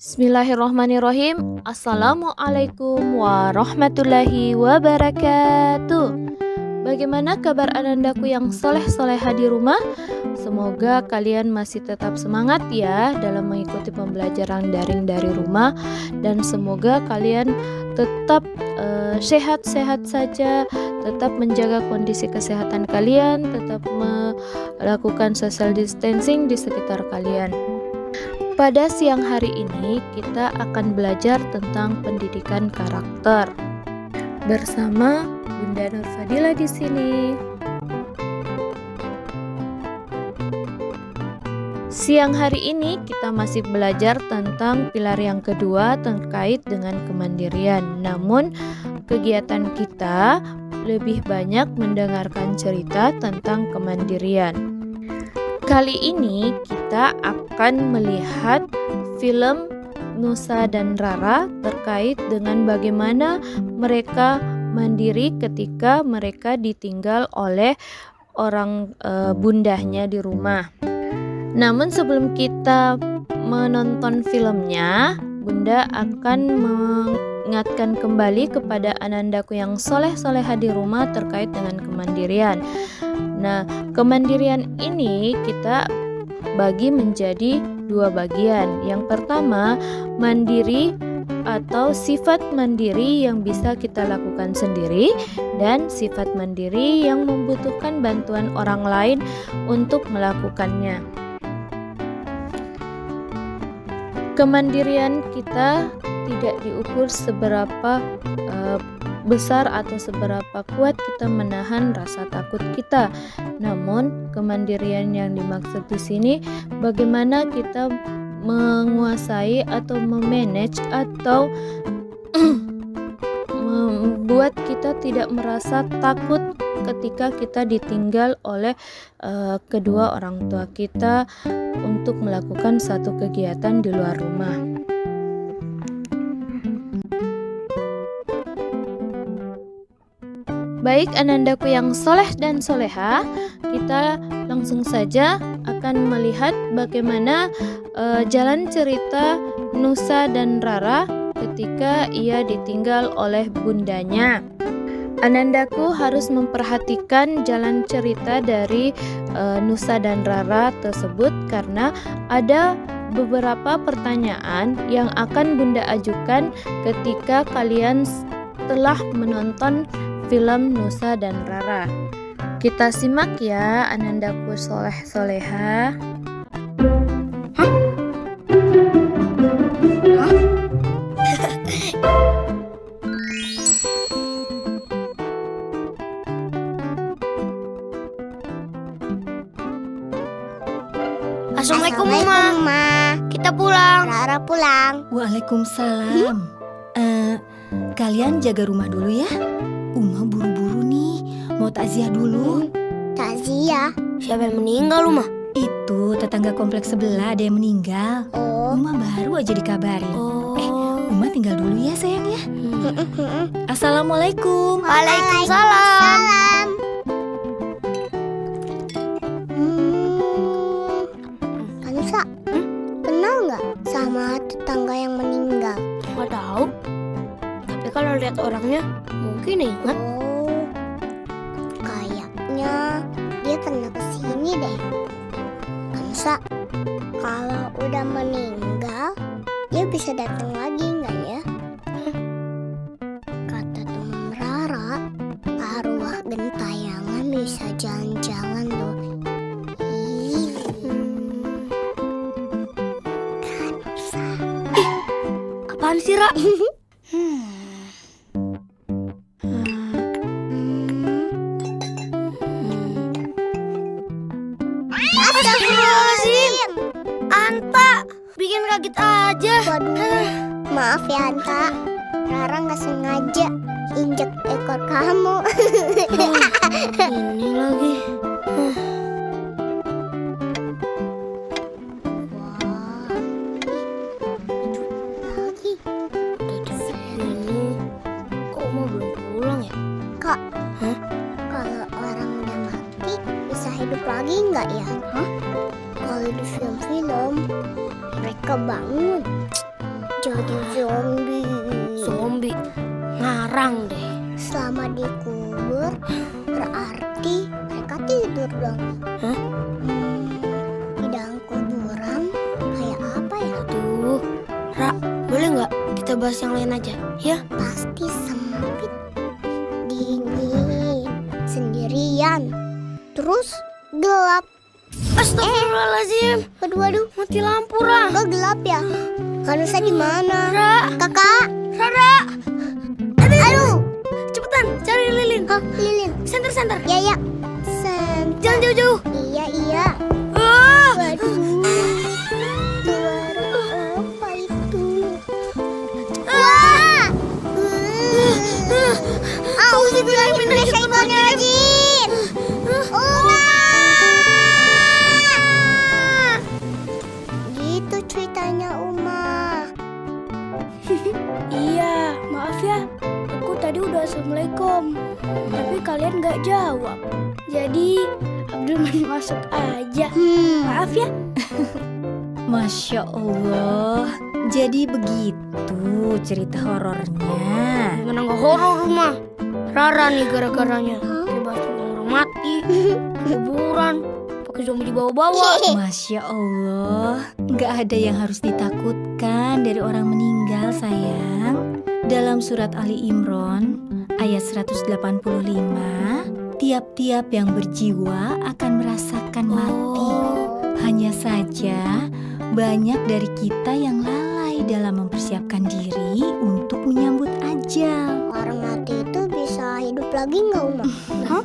Bismillahirrahmanirrahim. Assalamualaikum warahmatullahi wabarakatuh. Bagaimana kabar anandaku yang soleh-soleha di rumah? Semoga kalian masih tetap semangat ya dalam mengikuti pembelajaran daring dari rumah. Dan semoga kalian tetap sehat-sehat saja, tetap menjaga kondisi kesehatan kalian, tetap melakukan social distancing di sekitar kalian. Pada siang hari ini kita akan belajar tentang pendidikan karakter bersama Bunda Nur Fadila di sini. Siang hari ini kita masih belajar tentang pilar yang kedua terkait dengan kemandirian. Namun kegiatan kita lebih banyak mendengarkan cerita tentang kemandirian. Kali ini kita akan melihat film Nusa dan Rara terkait dengan bagaimana mereka mandiri ketika mereka ditinggal oleh orang bundanya di rumah. Namun sebelum kita menonton filmnya, Bunda akan mengingatkan kembali kepada anandaku yang soleh-soleha di rumah terkait dengan kemandirian. Nah, kemandirian ini kita bagi menjadi dua bagian. Yang pertama, mandiri atau sifat mandiri yang bisa kita lakukan sendiri, dan sifat mandiri yang membutuhkan bantuan orang lain untuk melakukannya. Kemandirian kita tidak diukur seberapa besar atau seberapa kuat kita menahan rasa takut kita. Namun kemandirian yang dimaksud di sini bagaimana kita menguasai atau memanage atau membuat kita tidak merasa takut ketika kita ditinggal oleh kedua orang tua kita untuk melakukan satu kegiatan di luar rumah. Baik anandaku yang soleh dan soleha, kita langsung saja akan melihat bagaimana jalan cerita Nusa dan Rara ketika ia ditinggal oleh bundanya. Anandaku harus memperhatikan jalan cerita dari Nusa dan Rara tersebut karena ada beberapa pertanyaan yang akan Bunda ajukan ketika kalian telah menonton film Nusa dan Rara. Kita simak ya anandaku soleh-soleha. Assalamualaikum Mama. Kita pulang. Rara pulang. Waalaikumsalam. Kalian jaga rumah dulu ya. Uma buru-buru nih, mau takziah dulu. Takziah? Siapa yang meninggal Uma? Itu tetangga kompleks sebelah ada yang meninggal. Oh. Uma baru aja dikabarin. Oh. Uma tinggal dulu ya sayang ya. Assalamualaikum. Waalaikumsalam. Anissa, kenal nggak sama tetangga yang meninggal? Nggak tahu. Tapi kalau lihat orangnya mungkin ingat. Oh, kayaknya dia pernah kesini deh. Anissa, kalau udah meninggal, dia bisa datang lagi nggak ya? Kata teman Rara, arwah gentayangan bisa jalan-jalan loh. Apaan sih, Ra? Astagfirullahaladzim, Anta, bikin kaget aja. Waduh, maaf ya Anta, Rara nggak sengaja injek ekor kamu. Ini lagi. Hidup lagi nggak ya? Kalau di film-film mereka bangun jadi zombie. Zombie, ngarang deh. Selama dikubur berarti mereka tidur dong. Hah? Di dalam kuburan kayak apa ya? Aduh, Ra, boleh nggak kita bahas yang lain aja? Ya? Pasti sempit, dingin, sendirian, terus gelap. Astagfirullahaladzim. Waduh, Mati lampu, Ra. kok gelap ya? Kanusa di mana? Ra, Kakak, Rara, aduh, cepetan cari lilin. hah, lilin. Senter. Ya, Jangan jauh-jauh. iya. Ah, Waduh, suara apa itu? Wah! Auzubillahiminasyaitonirrajim. Gitu ceritanya Uma. iya, maaf ya. Aku tadi udah assalamualaikum, tapi kalian nggak jawab. Jadi Abdul main masuk aja. Maaf ya. Masya Allah, jadi begitu cerita horornya. Gimana nggak horor rumah? Rara nih gara-garanya. Bebas tentang orang mati, kuburan, pakai zombie dibawa-bawa. Masya Allah, gak ada yang harus ditakutkan dari orang meninggal, sayang. Dalam surat Ali Imran ayat 185, tiap-tiap yang berjiwa akan merasakan mati. Hanya saja banyak dari kita yang lalai dalam mempersiapkan diri untuk menyambut ajal. Orang mati itu bisa hidup lagi nggak Uma?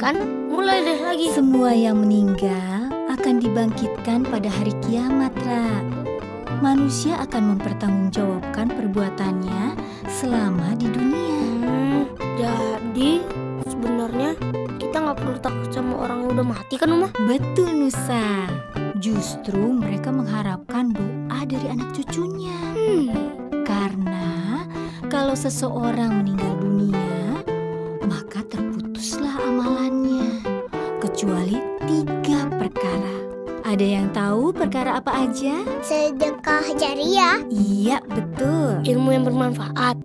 Kan? Mulai deh lagi. Semua yang meninggal akan dibangkitkan pada hari kiamat, Ra. Manusia akan mempertanggungjawabkan perbuatannya selama di dunia. Jadi sebenarnya kita nggak perlu takut sama orang yang udah mati kan, Uma? Betul, Nusa. Justru mereka mengharapkan doa dari anak cucunya. Karena kalau seseorang meninggal dunia, maka terputuslah amalannya. Kecuali 3 perkara. Ada yang tahu perkara apa aja? Sedekah jariah. Iya, betul. Ilmu yang bermanfaat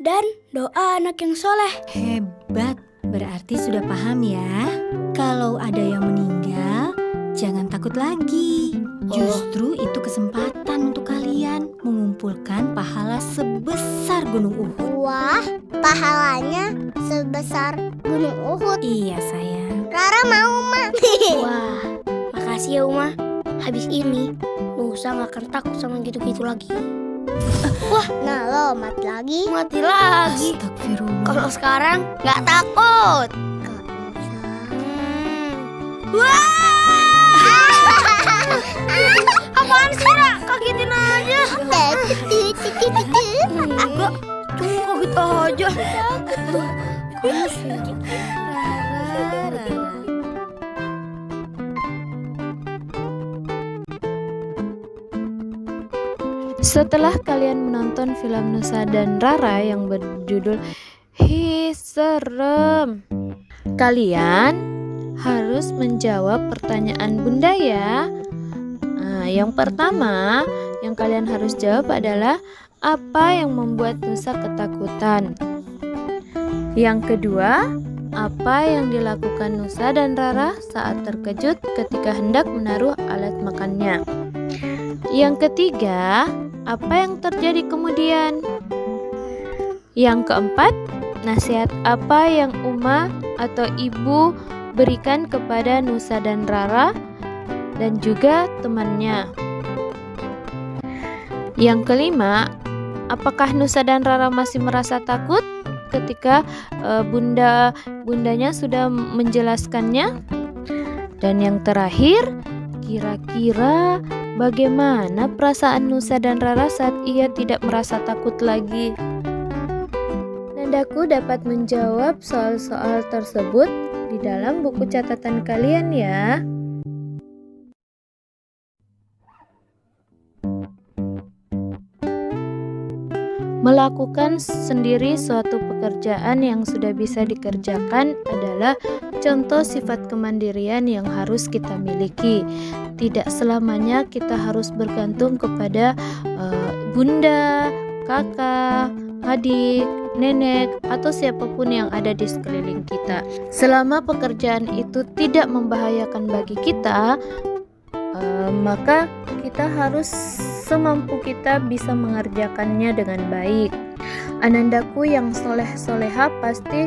dan doa anak yang soleh. Hebat, berarti sudah paham ya. Kalau ada yang meninggal, jangan takut lagi. Justru itu kesempatan untuk kalian mengumpulkan pahala sebesar Gunung Uhud. Wah, pahalanya sebesar Gunung Uhud. Iya, sayang. Rara mau Uma. Wah, makasih ya Uma. Habis ini Nusa nggak akan takut sama gitu-gitu lagi. Nah lo mati lagi. Mati lagi. Astagfirullah. Kalau sekarang nggak takut. Gak usah. Wah! Apaan sih, Ra? Kagetin aja. Enggak, cuma kaget aja. Kamu sih. Setelah kalian menonton film Nusa dan Rara yang berjudul Hi Serem, kalian harus menjawab pertanyaan Bunda ya. Nah, yang pertama yang kalian harus jawab adalah apa yang membuat Nusa ketakutan. Yang kedua, apa yang dilakukan Nusa dan Rara saat terkejut ketika hendak menaruh alat makannya. Yang ketiga, apa yang terjadi kemudian? Yang keempat, nasihat apa yang Uma atau Ibu berikan kepada Nusa dan Rara dan juga temannya. Yang kelima, apakah Nusa dan Rara masih merasa takut ketika bundanya sudah menjelaskannya? Dan yang terakhir, kira-kira bagaimana perasaan Nusa dan Rara saat ia tidak merasa takut lagi? Nandaku dapat menjawab soal-soal tersebut di dalam buku catatan kalian ya. Melakukan sendiri suatu pekerjaan yang sudah bisa dikerjakan adalah contoh sifat kemandirian yang harus kita miliki. Tidak selamanya kita harus bergantung kepada bunda, kakak, adik, nenek, atau siapapun yang ada di sekeliling kita. Selama pekerjaan itu tidak membahayakan bagi kita, maka kita harus semampu kita bisa mengerjakannya dengan baik. Anandaku yang soleh-soleha, pasti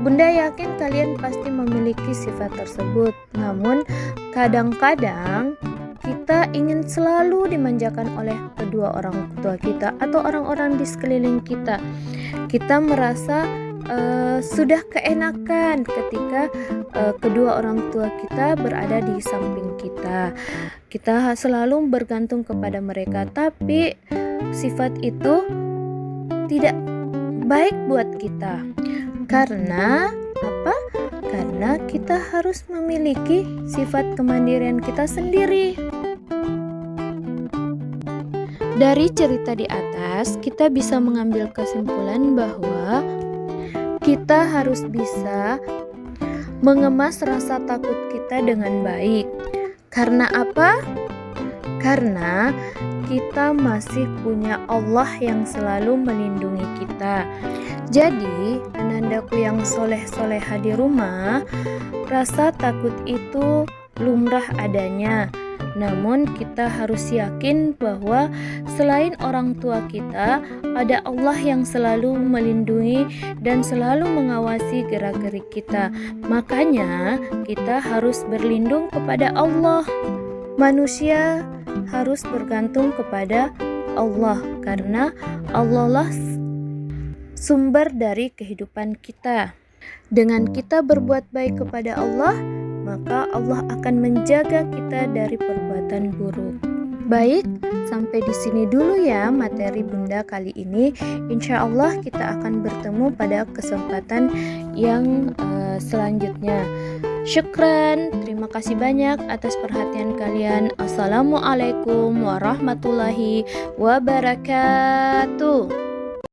Bunda yakin kalian pasti memiliki sifat tersebut. Namun kadang-kadang kita ingin selalu dimanjakan oleh kedua orang tua kita atau orang-orang di sekeliling kita. Kita merasa sudah keenakan ketika kedua orang tua kita berada di samping kita. Kita selalu bergantung kepada mereka, tapi sifat itu tidak baik buat kita. Karena apa? Karena kita harus memiliki sifat kemandirian kita sendiri. Dari cerita di atas, kita bisa mengambil kesimpulan bahwa kita harus bisa mengemas rasa takut kita dengan baik. Karena apa? Karena kita masih punya Allah yang selalu melindungi kita. Jadi, anandaku yang soleh-soleha di rumah, rasa takut itu lumrah adanya. Namun kita harus yakin bahwa selain orang tua kita, ada Allah yang selalu melindungi dan selalu mengawasi gerak-gerik kita. Makanya kita harus berlindung kepada Allah. Manusia harus bergantung kepada Allah karena Allah lah sumber dari kehidupan kita. Dengan kita berbuat baik kepada Allah, maka Allah akan menjaga kita dari perbuatan buruk. Baik, sampai di sini dulu ya materi Bunda kali ini. Insya Allah kita akan bertemu pada kesempatan yang selanjutnya. Syukran, terima kasih banyak atas perhatian kalian. Assalamualaikum warahmatullahi wabarakatuh.